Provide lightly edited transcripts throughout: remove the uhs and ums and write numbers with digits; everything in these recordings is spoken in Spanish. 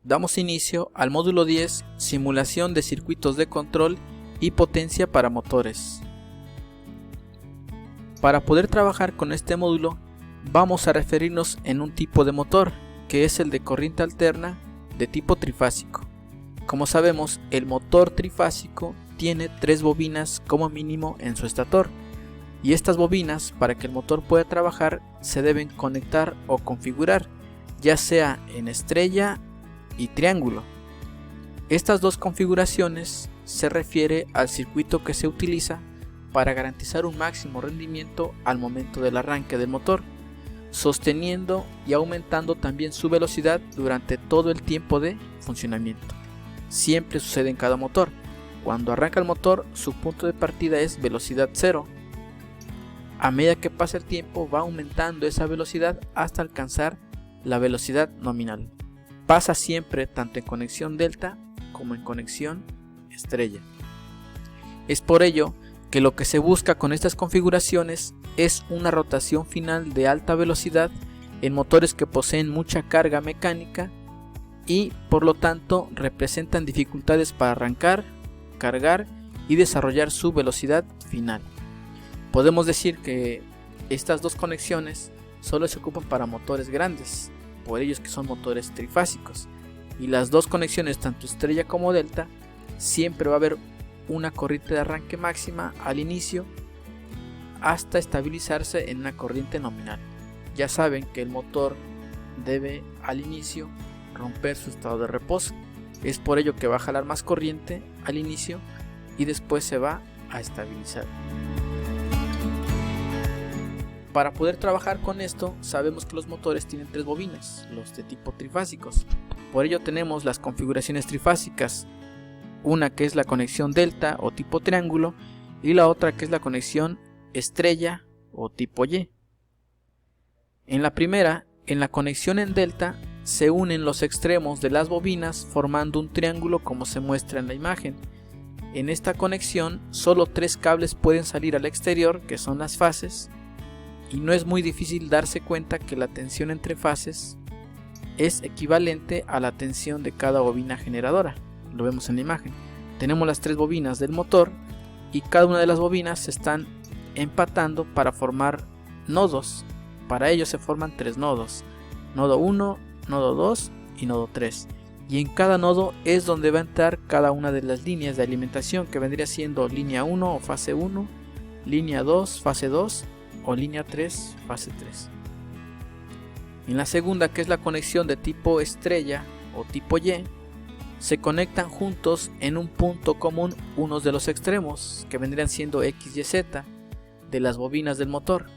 Damos inicio al módulo 10, simulación de circuitos de control y potencia para motores. Para poder trabajar con este módulo, vamos a referirnos en un tipo de motor, que es el de corriente alterna de tipo trifásico. Como sabemos, el motor trifásico tiene 3 bobinas como mínimo en su estator, y estas bobinas, para que el motor pueda trabajar, se deben conectar o configurar, ya sea en estrella y triángulo. Estas dos configuraciones se refiere al circuito que se utiliza para garantizar un máximo rendimiento al momento del arranque del motor, sosteniendo y aumentando también su velocidad durante todo el tiempo de funcionamiento. Siempre sucede en cada motor. Cuando arranca el motor, su punto de partida es velocidad 0. A medida que pasa el tiempo, va aumentando esa velocidad hasta alcanzar la velocidad nominal. Pasa siempre tanto en conexión delta como en conexión estrella. Es por ello que lo que se busca con estas configuraciones es una rotación final de alta velocidad en motores que poseen mucha carga mecánica y por lo tanto representan dificultades para arrancar, cargar y desarrollar su velocidad final. Podemos decir que estas dos conexiones solo se ocupan para motores grandes, por ellos que son motores trifásicos, y las dos conexiones tanto estrella como delta siempre va a haber una corriente de arranque máxima al inicio hasta estabilizarse en una corriente nominal. Ya saben que el motor debe al inicio romper su estado de reposo, es por ello que va a jalar más corriente al inicio y después se va a estabilizar. Para poder trabajar con esto, sabemos que los motores tienen 3 bobinas, los de tipo trifásicos. Por ello tenemos las configuraciones trifásicas, una que es la conexión delta o tipo triángulo y la otra que es la conexión estrella o tipo Y. En la primera, en la conexión en delta, se unen los extremos de las bobinas formando un triángulo como se muestra en la imagen. En esta conexión, solo 3 cables pueden salir al exterior, que son las fases, y no es muy difícil darse cuenta que la tensión entre fases es equivalente a la tensión de cada bobina generadora. Lo vemos en la imagen. Tenemos las 3 bobinas del motor y cada una de las bobinas se están empatando para formar nodos. Para ello se forman 3 nodos: nodo 1, nodo 2 y nodo 3. Y en cada nodo es donde va a entrar cada una de las líneas de alimentación, que vendría siendo línea 1 o fase 1, línea 2, fase 2 o línea 3, fase 3. En la segunda, que es la conexión de tipo estrella o tipo Y, se conectan juntos en un punto común unos de los extremos, que vendrían siendo X y Z, de las bobinas del motor,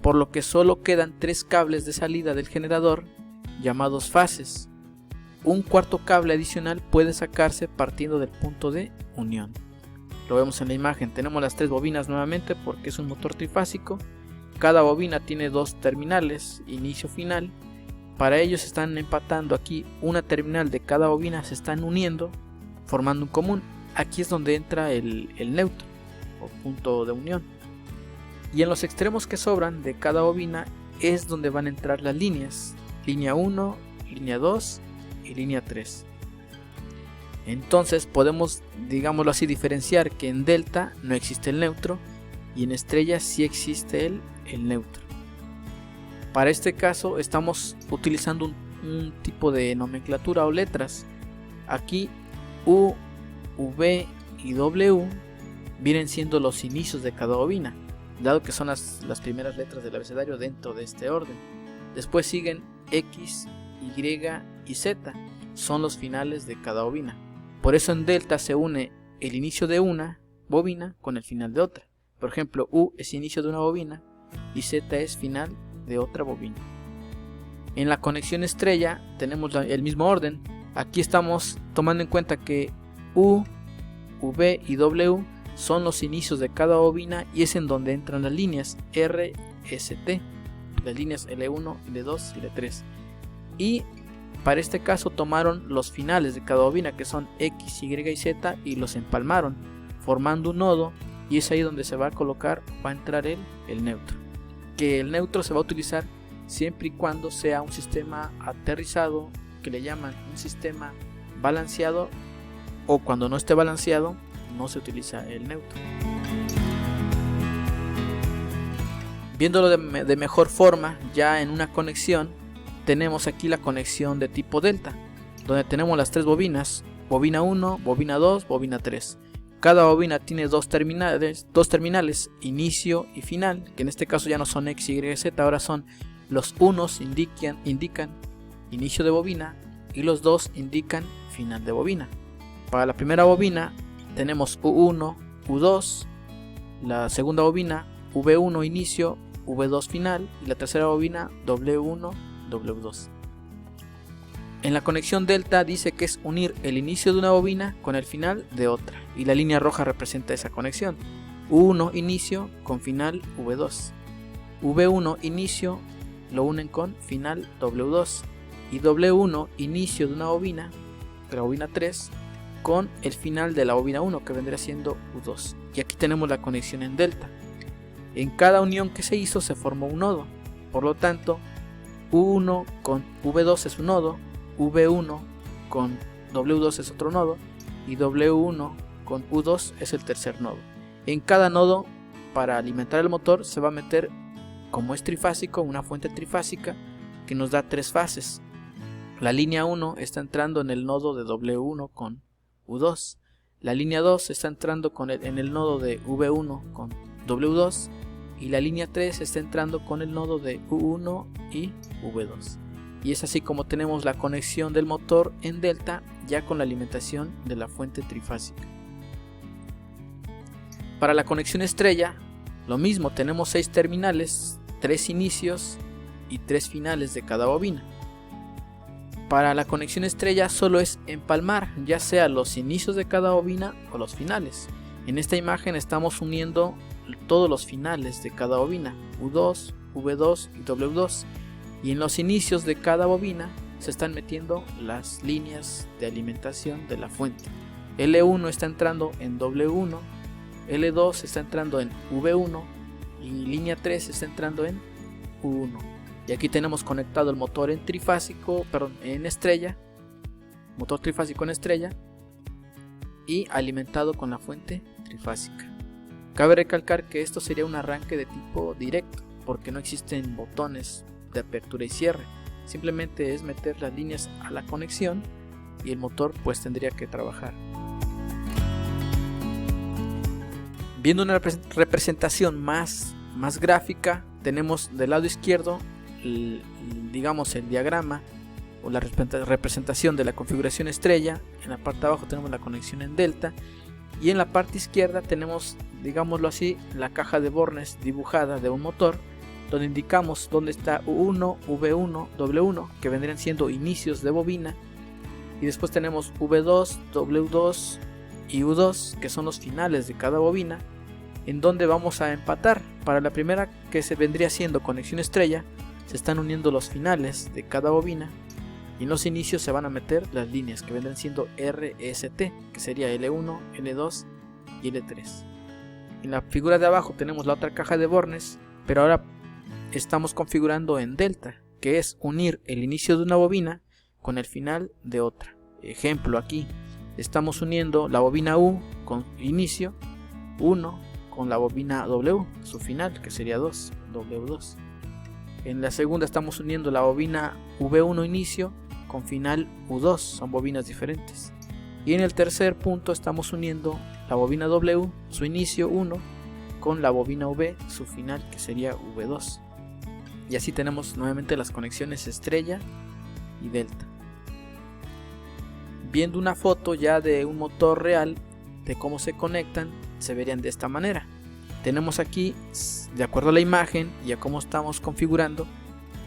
por lo que solo quedan 3 cables de salida del generador, llamados fases. Un cuarto cable adicional puede sacarse partiendo del punto de unión. Lo vemos en la imagen. Tenemos las 3 bobinas nuevamente porque es un motor trifásico. Cada bobina tiene 2 terminales, inicio-final. Para ello se están empatando aquí una terminal de cada bobina, se están uniendo, formando un común. Aquí es donde entra el neutro o punto de unión. Y en los extremos que sobran de cada bobina es donde van a entrar las líneas. Línea 1, línea 2 y línea 3. Entonces podemos, digámoslo así, diferenciar que en delta no existe el neutro y en estrella sí existe el neutro. Para este caso estamos utilizando un tipo de nomenclatura o letras. Aquí U, V y W vienen siendo los inicios de cada bobina, dado que son las primeras letras del abecedario dentro de este orden. Después siguen X, Y y Z, son los finales de cada bobina. Por eso en delta se une el inicio de una bobina con el final de otra. Por ejemplo, U es inicio de una bobina y Z es final de otra bobina. En la conexión estrella tenemos el mismo orden. Aquí estamos tomando en cuenta que U, V y W son los inicios de cada bobina y es en donde entran las líneas R, S, T, las líneas L1, L2 y L3. Y para este caso tomaron los finales de cada bobina, que son X, Y y Z, y los empalmaron formando un nodo, y es ahí donde se va a colocar, va a entrar el neutro. Que el neutro se va a utilizar siempre y cuando sea un sistema aterrizado que le llaman un sistema balanceado, o cuando no esté balanceado no se utiliza el neutro. Viéndolo de mejor forma, ya en una conexión tenemos aquí la conexión de tipo delta, donde tenemos las tres bobinas, bobina 1, bobina 2, bobina 3. Cada bobina tiene dos terminales, inicio y final, que en este caso ya no son X, Y, Z, ahora son los unos indican inicio de bobina y los dos indican final de bobina. Para la primera bobina tenemos U1, U2, la segunda bobina V1 inicio, V2 final y la tercera bobina W1, W2. En la conexión delta dice que es unir el inicio de una bobina con el final de otra, y la línea roja representa esa conexión. U1 inicio con final V2, V1 inicio lo unen con final W2 y W1 inicio de una bobina, de la bobina 3, con el final de la bobina 1, que vendría siendo U2. Y aquí tenemos la conexión en delta. En cada unión que se hizo se formó un nodo, por lo tanto U1 con V2 es un nodo, V1 con W2 es otro nodo y W1 con U2 es el tercer nodo. En cada nodo, para alimentar el motor, se va a meter, como es trifásico, una fuente trifásica que nos da tres fases. La línea 1 está entrando en el nodo de W1 con U2, la línea 2 está entrando en el nodo de V1 con W2 y la línea 3 está entrando con el nodo de U1 y V2. Y es así como tenemos la conexión del motor en delta, ya con la alimentación de la fuente trifásica. Para la conexión estrella, lo mismo, tenemos 6 terminales, 3 inicios y 3 finales de cada bobina. Para la conexión estrella solo es empalmar, ya sea los inicios de cada bobina o los finales. En esta imagen estamos uniendo todos los finales de cada bobina, U2, V2 y W2. Y en los inicios de cada bobina se están metiendo las líneas de alimentación de la fuente. L1 está entrando en W1, L2 está entrando en V1 y línea 3 está entrando en U1. Y aquí tenemos conectado el motor en estrella, motor trifásico en estrella, y alimentado con la fuente trifásica. Cabe recalcar que esto sería un arranque de tipo directo, porque no existen botones de apertura y cierre, simplemente es meter las líneas a la conexión y el motor pues tendría que trabajar. Viendo una representación más gráfica, tenemos del lado izquierdo digamos el diagrama o la representación de la configuración estrella. En la parte de abajo tenemos la conexión en delta y en la parte izquierda tenemos, digámoslo así, la caja de bornes dibujada de un motor, donde indicamos dónde está U1, V1, W1, que vendrían siendo inicios de bobina, y después tenemos V2, W2 y U2, que son los finales de cada bobina, en donde vamos a empatar. Para la primera, que se vendría siendo conexión estrella, se están uniendo los finales de cada bobina, y en los inicios se van a meter las líneas que vendrán siendo RST, que sería L1, L2 y L3. En la figura de abajo tenemos la otra caja de bornes, pero ahora estamos configurando en delta, que es unir el inicio de una bobina con el final de otra. Ejemplo, aquí estamos uniendo la bobina U con inicio 1 con la bobina W, su final, que sería 2, W2. En la segunda estamos uniendo la bobina V1 inicio con final U2, son bobinas diferentes. Y en el tercer punto estamos uniendo la bobina W, su inicio 1, con la bobina V, su final, que sería V2. Y así tenemos nuevamente las conexiones estrella y delta. Viendo una foto ya de un motor real, de cómo se conectan, se verían de esta manera. Tenemos aquí, de acuerdo a la imagen y a cómo estamos configurando,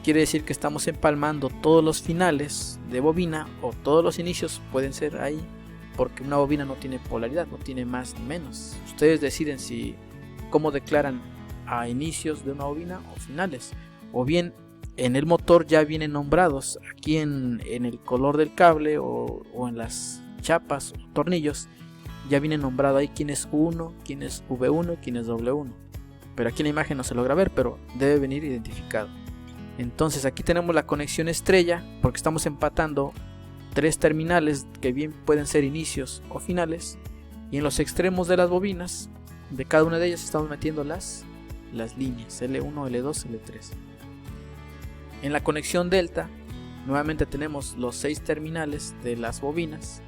quiere decir que estamos empalmando todos los finales de bobina, o todos los inicios pueden ser ahí, porque una bobina no tiene polaridad, no tiene más ni menos. Ustedes deciden cómo declaran a inicios de una bobina o finales, o bien en el motor ya vienen nombrados aquí en el color del cable o en las chapas o tornillos, ya viene nombrado ahí quién es U1, quién es V1 y quién es W1. Pero aquí en la imagen no se logra ver, pero debe venir identificado. Entonces aquí tenemos la conexión estrella, porque estamos empatando tres terminales que bien pueden ser inicios o finales, y en los extremos de las bobinas de cada una de ellas estamos metiendo las líneas L1, L2, L3. En la conexión delta nuevamente tenemos los 6 terminales de las bobinas,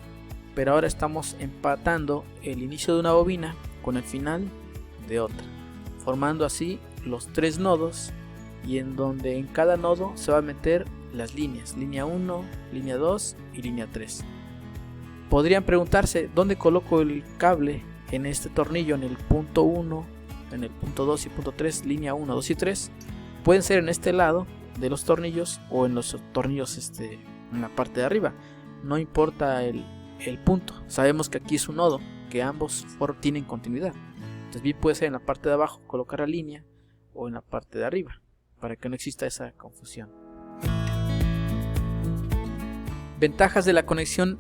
pero ahora estamos empatando el inicio de una bobina con el final de otra, formando así los 3 nodos, y en donde en cada nodo se va a meter las líneas, línea 1, línea 2 y línea 3. Podrían preguntarse dónde coloco el cable en este tornillo, en el punto 1, en el punto 2 y punto 3, línea 1, 2 y 3. Pueden ser en este lado de los tornillos o en los tornillos en la parte de arriba, no importa el punto. Sabemos que aquí es un nodo, que ambos tienen continuidad, entonces bien puede ser en la parte de abajo colocar la línea o en la parte de arriba, para que no exista esa confusión. Ventajas de la conexión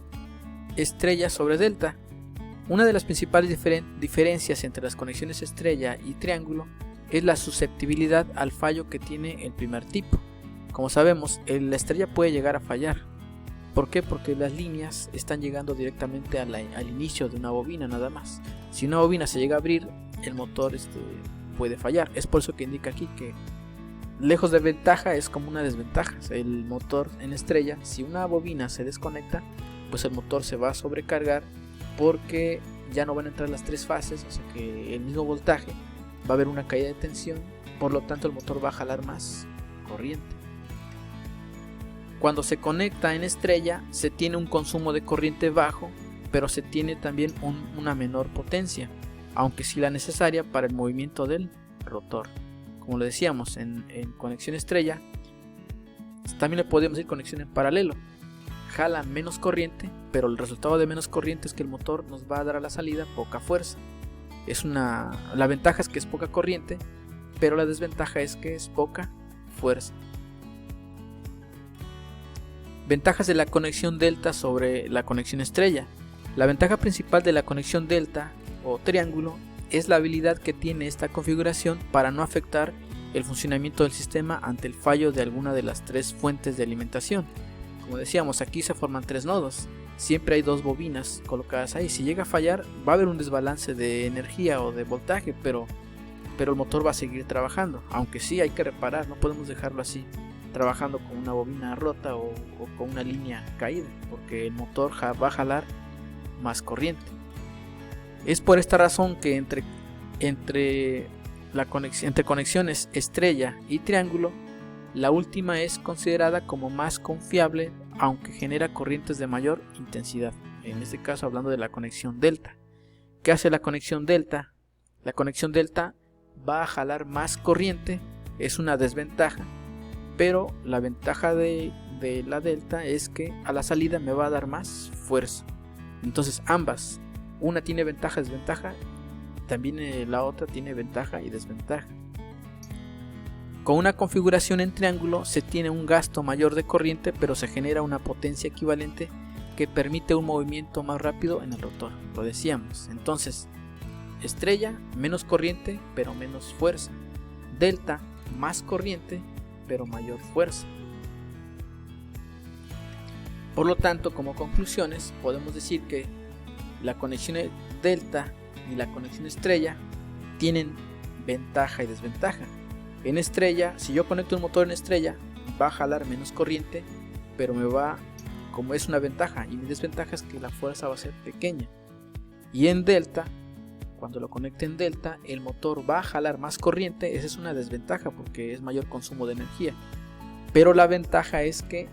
estrella sobre delta. Una de las principales diferencias entre las conexiones estrella y triángulo es la susceptibilidad al fallo que tiene el primer tipo. Como sabemos, la estrella puede llegar a fallar. ¿Por qué? Porque las líneas están llegando directamente al inicio de una bobina nada más. Si una bobina se llega a abrir, el motor puede fallar. Es por eso que indica aquí que lejos de ventaja es como una desventaja. El motor en estrella, si una bobina se desconecta, pues el motor se va a sobrecargar, porque ya no van a entrar las 3 fases, o sea que el mismo voltaje, va a haber una caída de tensión, por lo tanto el motor va a jalar más corriente. Cuando se conecta en estrella se tiene un consumo de corriente bajo, pero se tiene también una menor potencia, aunque sí la necesaria para el movimiento del rotor. Como lo decíamos, en conexión estrella también le podemos decir conexión en paralelo. Jala menos corriente, pero el resultado de menos corriente es que el motor nos va a dar a la salida poca fuerza. La ventaja es que es poca corriente, pero la desventaja es que es poca fuerza. Ventajas de la conexión delta sobre la conexión estrella. La ventaja principal de la conexión delta o triángulo es la habilidad que tiene esta configuración para no afectar el funcionamiento del sistema ante el fallo de alguna de las 3 fuentes de alimentación. Como decíamos, aquí se forman 3 nodos, siempre hay 2 bobinas colocadas ahí. Si llega a fallar, va a haber un desbalance de energía o de voltaje, pero el motor va a seguir trabajando, aunque sí hay que reparar, no podemos dejarlo así, trabajando con una bobina rota o con una línea caída, porque el motor va a jalar más corriente. Es por esta razón que entre conexiones estrella y triángulo, la última es considerada como más confiable, aunque genera corrientes de mayor intensidad. En este caso hablando de la conexión delta. ¿Qué hace la conexión delta? La conexión delta va a jalar más corriente, es una desventaja, pero la ventaja de la delta es que a la salida me va a dar más fuerza. Entonces ambas, una tiene ventaja y desventaja, también la otra tiene ventaja y desventaja. Con una configuración en triángulo se tiene un gasto mayor de corriente, pero se genera una potencia equivalente que permite un movimiento más rápido en el rotor, lo decíamos. Entonces, estrella, menos corriente pero menos fuerza. Delta, más corriente pero mayor fuerza. Por lo tanto, como conclusiones, podemos decir que la conexión delta y la conexión estrella tienen ventaja y desventaja. En estrella, si yo conecto un motor en estrella, va a jalar menos corriente, pero como es una ventaja, y mi desventaja es que la fuerza va a ser pequeña. Y en delta, cuando lo conecte en delta, el motor va a jalar más corriente. Esa es una desventaja porque es mayor consumo de energía, pero la ventaja es que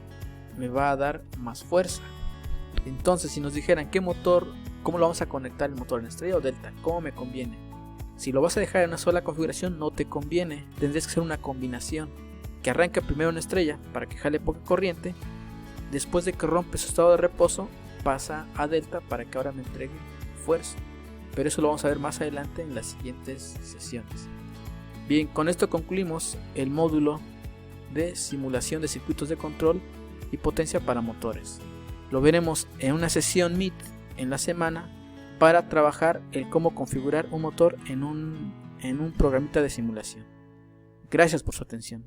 me va a dar más fuerza. Entonces, si nos dijeran cómo lo vamos a conectar el motor en estrella o delta, ¿cómo me conviene? Si lo vas a dejar en una sola configuración, no te conviene. Tendrías que hacer una combinación que arranque primero en estrella para que jale poca corriente, después de que rompe su estado de reposo pasa a delta para que ahora me entregue fuerza. Pero eso lo vamos a ver más adelante en las siguientes sesiones. Bien, con esto concluimos el módulo de simulación de circuitos de control y potencia para motores. Lo veremos en una sesión Meet en la semana para trabajar el cómo configurar un motor en un programita de simulación. Gracias por su atención.